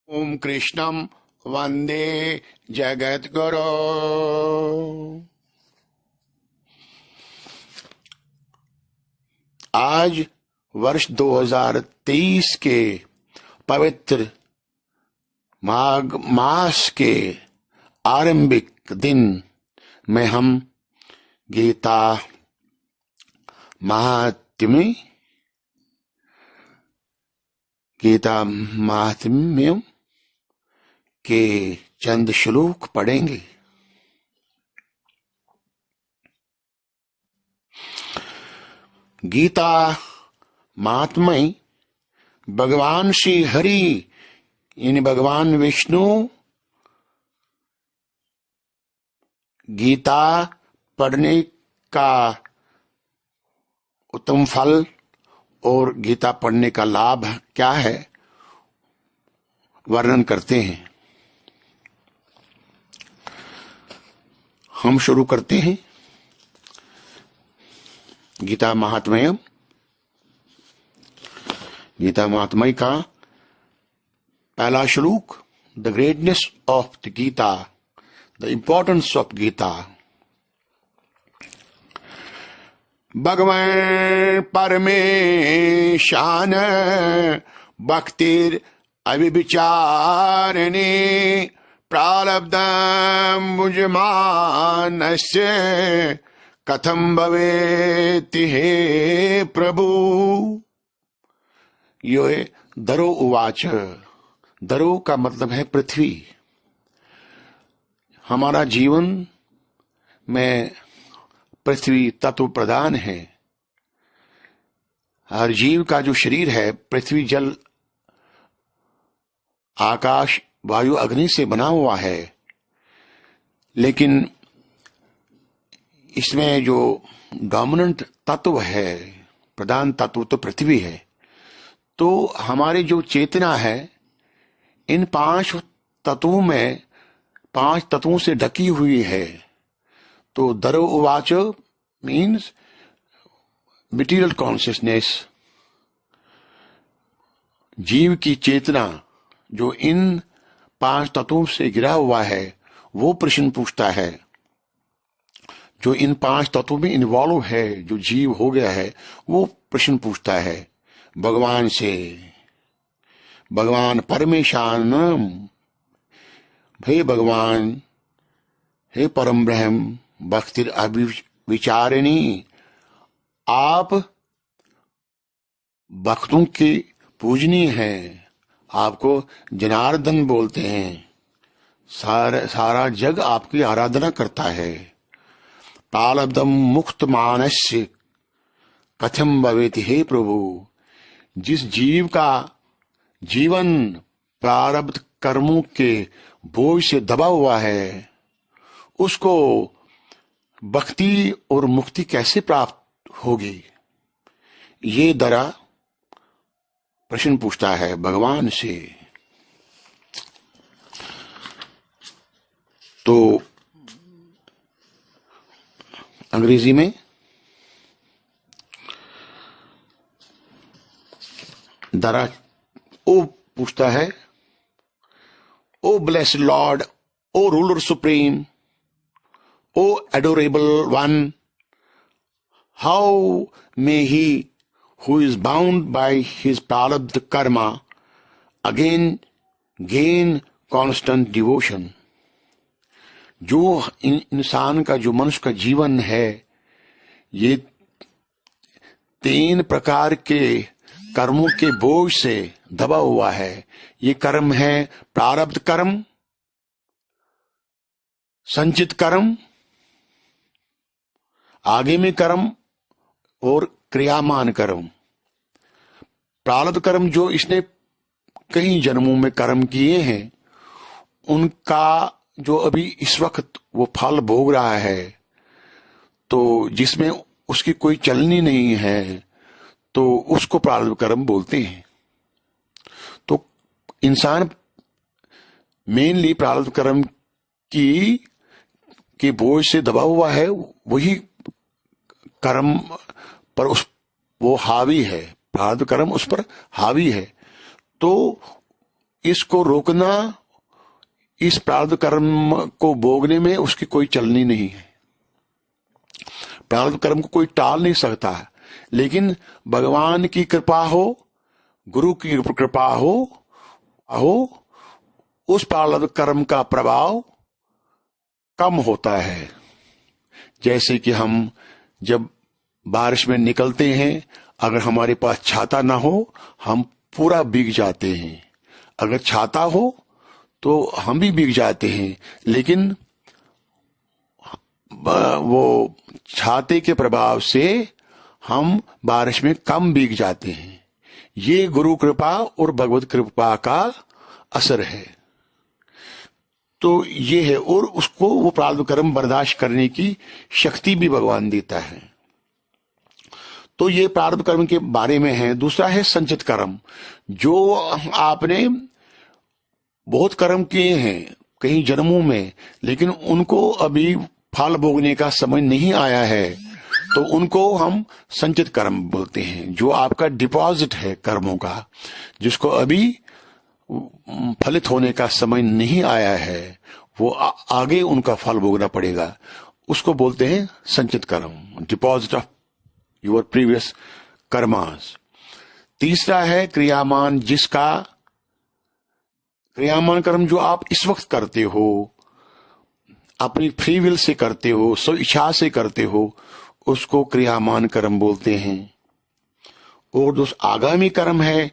ओम कृष्णं वंदे जगद्गुरो। आज वर्ष 2023 के पवित्र माघ मास के आरंभिक दिन में हम गीता महात्म्य के चंद श्लोक पढ़ेंगे। गीता महात्म्य भगवान श्री हरि यानी भगवान विष्णु गीता पढ़ने का उत्तम फल और गीता पढ़ने का लाभ क्या है वर्णन करते हैं। हम शुरू करते हैं गीता महात्म्य का पहला श्लोक। The greatness of the Gita, the importance of Gita. भगवान परमेशान भक्तिर अविचारिणी प्रारब्धं भुजमानस्य कथम भवेति हे प्रभु। यो दरो उवाच। दरो का मतलब है पृथ्वी। हमारा जीवन में पृथ्वी तत्व प्रधान है। हर जीव का जो शरीर है पृथ्वी जल आकाश वायु अग्नि से बना हुआ है, लेकिन इसमें जो डोमिनेंट तत्व है, प्रधान तत्व तो पृथ्वी है। तो हमारी जो चेतना है इन पांच तत्वों से ढकी हुई है। तो दरो उवाच मीन्स मटीरियल कॉन्शियसनेस। जीव की चेतना जो इन पांच तत्वों से घिरा हुआ है वो प्रश्न पूछता है। जो इन पांच तत्वों में इन्वॉल्व है, जो जीव हो गया है, वो प्रश्न पूछता है भगवान से। भगवान परमेशान, हे भगवान, हे परम ब्रह्म, भक्तिर अविचारिणी, आप भक्तों के पूजनीय हैं। आपको जनार्दन बोलते हैं। सारा जग आपकी आराधना करता है। प्रारब्धम मुक्त मानस्य कथम भवेति हे प्रभु। जिस जीव का जीवन प्रारब्ध कर्मों के बोझ से दबा हुआ है, उसको भक्ति और मुक्ति कैसे प्राप्त होगी, ये दरा प्रश्न पूछता है भगवान से। तो अंग्रेजी में दरा ओ पूछता है, O blessed lord, O ruler supreme, O adorable one, how may he who is bound by his prarabdha karma again gain constant devotion। जो इंसान का, जो मनुष्य का जीवन है, ये तीन प्रकार के कर्मों के बोझ से दबा हुआ है। ये कर्म है प्रारब्ध कर्म, संचित कर्म, आगामी कर्म और क्रियामान कर्म। प्रारब्ध कर्म जो इसने कई जन्मों में कर्म किए हैं, उनका जो अभी इस वक्त वो फल भोग रहा है, तो जिसमें उसकी कोई चलनी नहीं है, तो उसको प्रारब्ध कर्म बोलते हैं। तो इंसान मेनली प्रारब्ध कर्म के बोझ से दबा हुआ है। वही कर्म पर वो हावी है, प्रारब्ध कर्म उस पर हावी है। तो इसको रोकना, इस प्रारब्ध कर्म को भोगने में उसकी कोई चलनी नहीं है। प्रारब्ध कर्म को कोई टाल नहीं सकता, लेकिन भगवान की कृपा हो, गुरु की कृपा हो, उस प्रारब्ध कर्म का प्रभाव कम होता है। जैसे कि हम जब बारिश में निकलते हैं, अगर हमारे पास छाता ना हो हम पूरा भीग जाते हैं, अगर छाता हो तो हम भी भीग जाते हैं, लेकिन वो छाते के प्रभाव से हम बारिश में कम भीग जाते हैं। ये गुरु कृपा और भगवत कृपा का असर है। तो ये है, और उसको वो प्रारब्ध कर्म बर्दाश्त करने की शक्ति भी भगवान देता है। तो ये प्रारब्ध कर्म के बारे में है। दूसरा है संचित कर्म। जो आपने बहुत कर्म किए हैं कई जन्मों में, लेकिन उनको अभी फल भोगने का समय नहीं आया है, तो उनको हम संचित कर्म बोलते हैं। जो आपका डिपॉजिट है कर्मों का, जिसको अभी फलित होने का समय नहीं आया है, वो आगे उनका फल भोगना पड़ेगा, उसको बोलते हैं संचित कर्म, deposit of your previous karmas. तीसरा है क्रियामान, जिसका क्रियामान कर्म जो आप इस वक्त करते हो, अपनी फ्री विल से करते हो, स्व इच्छा से करते हो, उसको क्रियामान कर्म बोलते हैं। और जो आगामी कर्म है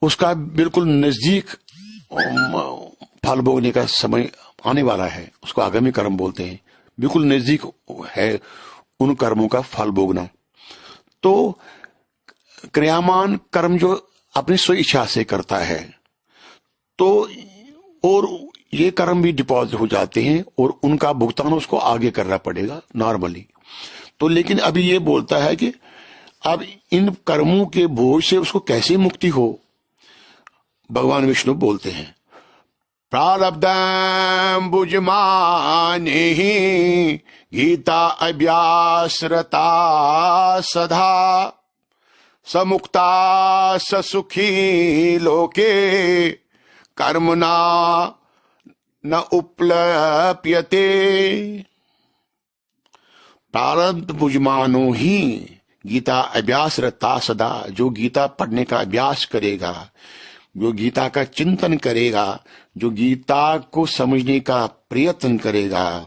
उसका बिल्कुल नजदीक फल भोगने का समय आने वाला है, उसको आगामी कर्म बोलते हैं। बिल्कुल नजदीक है उन कर्मों का फल भोगना। तो क्रियामान कर्म जो अपनी स्व इच्छा से करता है, तो और ये कर्म भी डिपॉजिट हो जाते हैं और उनका भुगतान उसको आगे करना पड़ेगा नॉर्मली। तो लेकिन अभी ये बोलता है कि अब इन कर्मों के बोझ से उसको कैसे मुक्ति हो। भगवान विष्णु बोलते हैं, प्रारब्धं भुजमाने ही गीता अभ्यासरता सदा समुक्ता ससुखी लोके कर्मणा न उपलप्यते। प्रारब्ध भुजमानो ही गीता अभ्यासरता सदा, जो गीता पढ़ने का अभ्यास करेगा, जो गीता का चिंतन करेगा, जो गीता को समझने का प्रयत्न करेगा।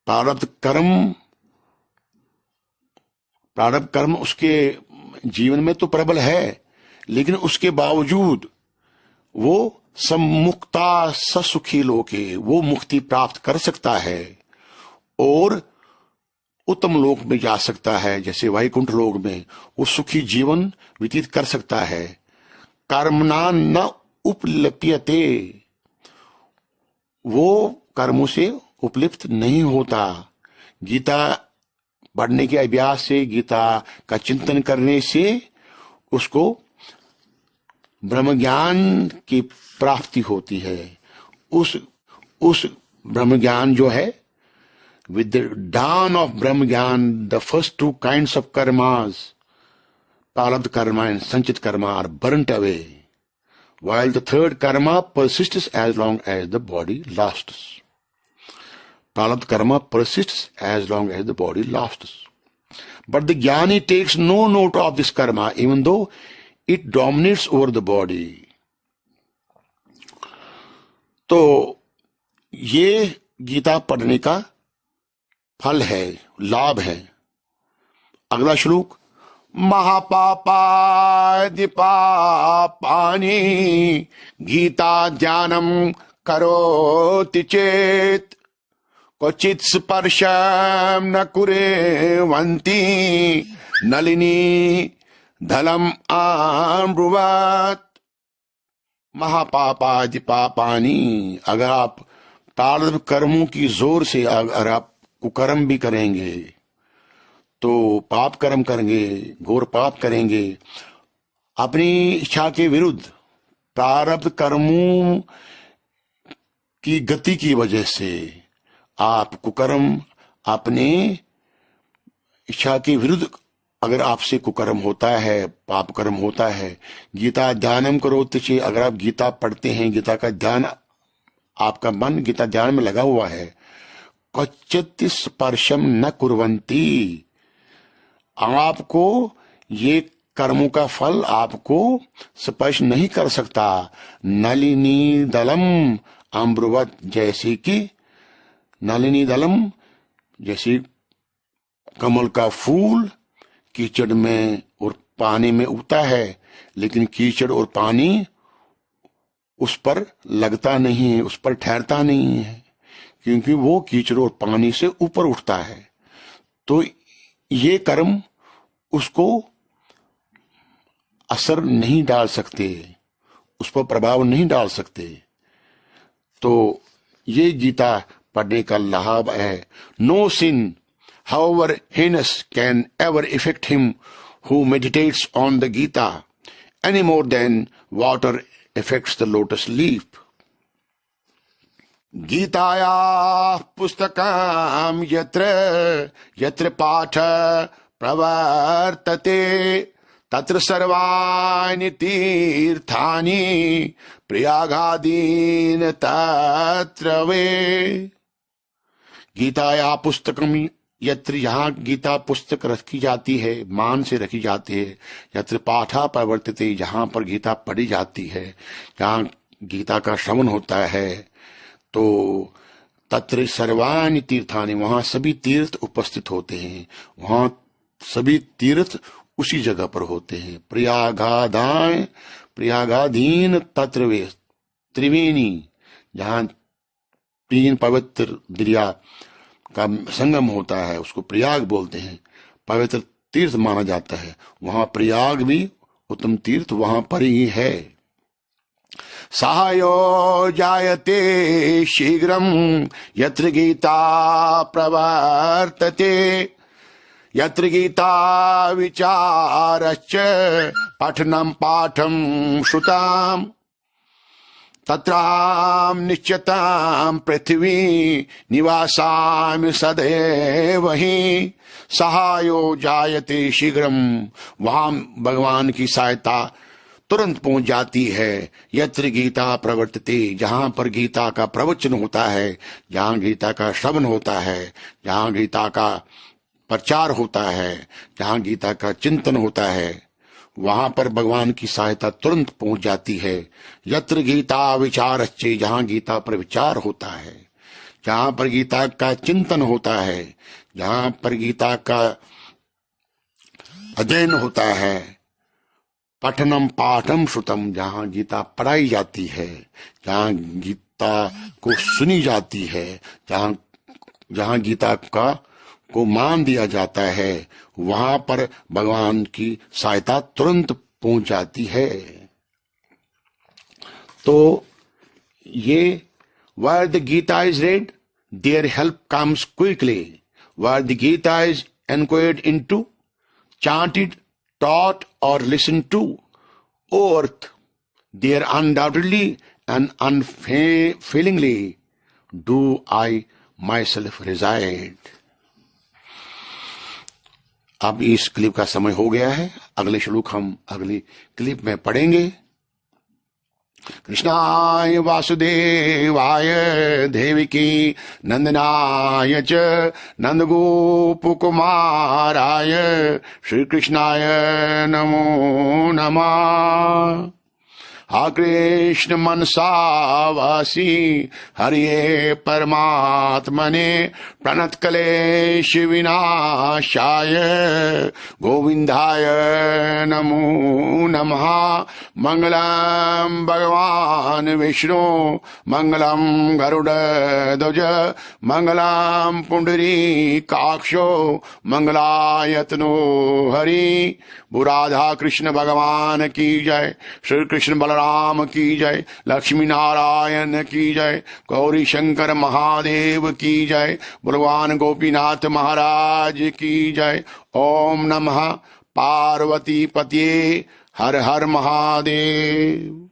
प्रारब्ध कर्म उसके जीवन में तो प्रबल है, लेकिन उसके बावजूद वो सम्मुक्ता ससुखी लोके, वो मुक्ति प्राप्त कर सकता है और उत्तम लोक में जा सकता है, जैसे वैकुंठ लोक में वो सुखी जीवन व्यतीत कर सकता है। कर्मणा न उपलिप्यते, वो कर्मों से उपलिप्त नहीं होता। गीता पढ़ने के अभ्यास से, गीता का चिंतन करने से उसको ब्रह्म ज्ञान की प्राप्ति होती है। उस ब्रह्म ज्ञान जो है, with the dawn of Brahma Gyan, the first two kinds of karmas, Prarabdha karma and Sanchit karma, are burnt away, while the third karma persists as long as the body lasts. Prarabdha karma persists as long as the body lasts. But the Jnani takes no note of this karma, even though it dominates over the body. तो ये गीता पढ़ने का फल है, लाभ है। अगला श्लोक, महापापादि पापानि गीता ध्यानम करोति चेत क्वचित् स्पर्शं न कुर्वन्ति नलिनी धलम आम्रुवत्। महापापादि पापानि, अगर आप प्रारब्ध कर्मों की जोर से अगर आप कुकर्म भी करेंगे, तो पाप कर्म करेंगे, घोर पाप करेंगे, अपनी इच्छा के विरुद्ध प्रारब्ध कर्मों की गति की वजह से आप कुकर्म अपने इच्छा के विरुद्ध अगर आपसे कुकर्म होता है, पाप कर्म होता है, गीता ध्यानम करोति चेत्, अगर आप गीता पढ़ते हैं, गीता का ध्यान, आपका मन गीता ध्यान में लगा हुआ है, क्वचित् स्पर्शम न कुर्वन्ति, आपको ये कर्मों का फल आपको स्पर्श नहीं कर सकता। नलिनी दलम अम्रुवत, जैसे कि नलिनी दलम, जैसे कमल का फूल कीचड़ में और पानी में उगता है, लेकिन कीचड़ और पानी उस पर लगता नहीं है, उस पर ठहरता नहीं है, क्योंकि वो कीचड़ और पानी से ऊपर उठता है। तो ये कर्म उसको असर नहीं डाल सकते, उस पर प्रभाव नहीं डाल सकते। तो ये गीता पढ़ने का लाभ है। No sin however heinous can ever affect him who meditates on the Gita any more than water affects the lotus leaf. गीताया पुस्तकं यत्र यत्र पाठ प्रवर्तते तत्र सर्वाणि तीर्थानि प्रयागादीन तत्र वे। गीताया पुस्तकं यत्र, यहाँ गीता पुस्तक रखी जाती है, मान से रखी जाती है, यत्र पाठा प्रवर्तते, जहाँ पर गीता पढ़ी जाती है, जहाँ गीता का श्रवण होता है, तो तत्र सर्वाणि तीर्थानि, वहाँ सभी तीर्थ उपस्थित होते हैं, वहाँ सभी तीर्थ उसी जगह पर होते हैं। प्रयागादाय प्रयागाधीन तत्र वे, त्रिवेणी, जहाँ 3 पवित्र दरिया का संगम होता है, उसको प्रयाग बोलते हैं, पवित्र तीर्थ माना जाता है, वहां प्रयाग भी उत्तम तीर्थ वहां पर ही है। सहायो जायते शीघ्रम यत्र गीता प्रवर्तते यत्र गीता विचारश्च पठनं पाठं श्रुताम् तत्राम निश्चिताम पृथ्वी निवासामि सदैव ही सहायो जायते शीघ्रम, वहां भगवान की सहायता तुरंत पहुंच जाती है। यत्र गीता प्रवर्तते, जहां पर गीता का प्रवचन होता है, जहां गीता का श्रवण होता है, जहां गीता का प्रचार होता है, जहां गीता का चिंतन होता है, वहां पर भगवान की सहायता तुरंत पहुंच जाती है। यत्र गीता विचारश्चे, जहां गीता पर विचार होता है, जहां पर गीता का चिंतन होता है, जहां पर गीता का अध्ययन होता है, पठनम पाठम श्रुतम, जहां गीता पढ़ाई जाती है, जहां गीता को सुनी जाती है, जहां गीता को मान दिया जाता है, वहां पर भगवान की सहायता तुरंत पहुंच जाती है। तो ये where the Gita is read, their help comes quickly. Where the Gita is inquired into, chanted, taught or listened to, O earth, there undoubtedly and unfailingly do I myself reside. अब इस क्लिप का समय हो गया है, अगले श्लोक हम अगली क्लिप में पढ़ेंगे। कृष्णाय वासुदेवाय देवकी नंदनाय च नंदगोपकुमाराय श्री कृष्णाय नमो नमः। हा कृष्ण मनसा वासी हरिये परमात्मने प्रणत क्लेश विनाशाय गोविंदाय नमो नमः। मंगलम भगवान विष्णु मंगलम गरुड़ध्वज मंगलम पुंडरीकाक्षो मंगलायतनो हरि। राधा कृष्ण भगवान की जय, श्री कृष्ण बलराम की जय, लक्ष्मी नारायण की जय, गौरी शंकर महादेव की जय, भगवान गोपीनाथ महाराज की जय। ओम नमः पार्वती पतये, हर हर महादेव।